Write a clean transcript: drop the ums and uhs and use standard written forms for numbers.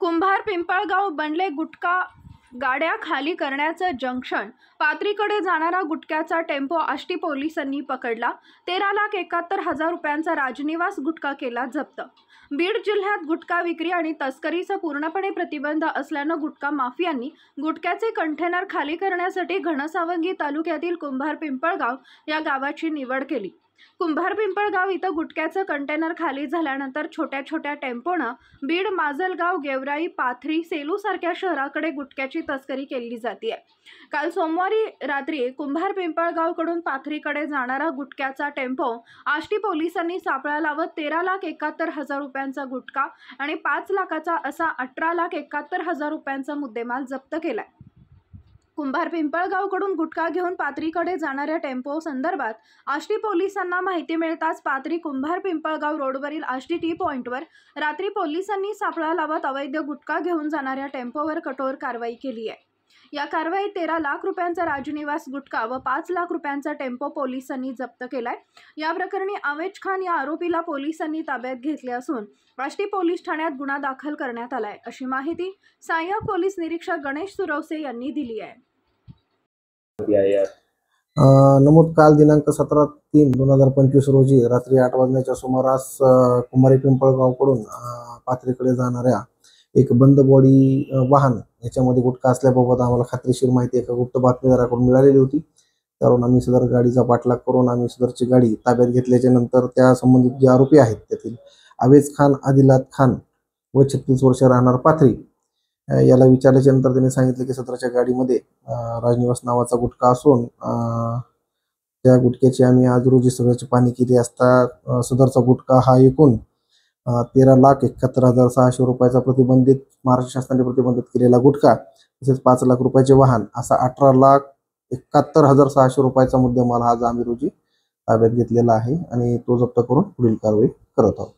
कुंभार पिंपळगाव बनले गुटखा गाड्या खाली करण्याचं जंक्शन। पाथरीकडे जाणारा गुटख्याचा टेम्पो आष्टी पोलिसांनी पकडला। 13,71,000 रुपयांचा राजनिवास गुटखा केला जप्त। बीड जिल्ह्यात गुटखा विक्री आणि तस्करीचा पूर्णपणे प्रतिबंध असल्यानं गुटखा माफियांनी गुटख्याचे कंटेनर खाली करण्यासाठी घनसावंगी तालुक्यातील कुंभार पिंपळगाव या गावाची निवड केली। कुंभार पिंपळगाव इथं गुटख्याचं कंटेनर खाली झाल्यानंतर छोट्या छोट्या टेम्पोनं बीड, माजलगाव, गेवराई, पाथरी, सेलू सारख्या शहराकडे गुटख्याची तस्करी केली जाते। काल सोमवारी रात्री कुंभार पिंपळगावकडून पाथरीकडे जाणारा गुटख्याचा टेम्पो आष्टी पोलिसांनी सापळा लावत 13,71,000 रुपयांचा गुटखा आणि 5 लाखाचा असा 18,71,000 रुपयांचा मुद्देमाल जप्त केलाय। कुंभार पिंपळगावकडून गुटखा घेऊन पाथरीकडे जाणाऱ्या टेम्पो संदर्भात आष्टी पोलिसांना माहिती मिळताच पाथरी कुंभार पिंपळगाव रोडवरील आष्टी टी पॉइंटवर रात्री पोलिसांनी सापळा लावत अवैध गुटखा घेऊन जाणाऱ्या टेम्पोवर कठोर कारवाई केली आहे। या कारवाईत 13 लाख रुपयांचा राजनिवास गुटखा व 5 लाख रुपयांचा टेम्पो पोलिसांनी जप्त केलाय। या प्रकरणी आवेज खान या आरोपीला पोलिसांनी ताब्यात घेतले असून आष्टी पोलीस ठाण्यात गुन्हा दाखल करण्यात आलाय, अशी माहिती सहाय्यक पोलीस निरीक्षक गणेश सुरवसे यांनी दिली आहे। नमूद काल दिनांक 17/3/2025 रोजी रात्री 8 वाजण्याच्या सुमारास कुंभारी पिंपळगावकडून पाथरीकडे जाणाऱ्या एक बंद बॉडी वाहन याच्यामध्ये गुटखा असल्याबाबत आम्हाला खात्रीशीर माहिती एका गुप्त बातमीदाराकडून मिळालेली होती। त्यावरून आम्ही सदर गाडीचा पाठलाग करून आम्ही सदरची गाडी ताब्यात घेतल्याच्या नंतर त्या संबंधित जे आरोपी आहेत त्यातील आवेज खान, आदिलात खान व 36 वर्ष राहणार पाथरी याला विचारल्याच्या नंतर त्यांनी सांगितले की सदरच्या गाडीमध्ये राजनिवास नावाचा गुटखा असून त्या गुटख्याची आम्ही आज रोजी सगळ्याची पाहणी केली असता सदरचा गुटखा हा एकूण 13,71,600 रुपयाचा प्रतिबंधित महाराष्ट्र शासनाने प्रतिबंधित केलेला गुटखा तसेच 5 लाख रुपयाचे वाहन असा 18,71,600 रुपयाचा मुद्देमाल आज आम्ही रोजी ताब्यात घेतलेला आहे आणि तो जप्त करून पुढील कारवाई करत आहोत।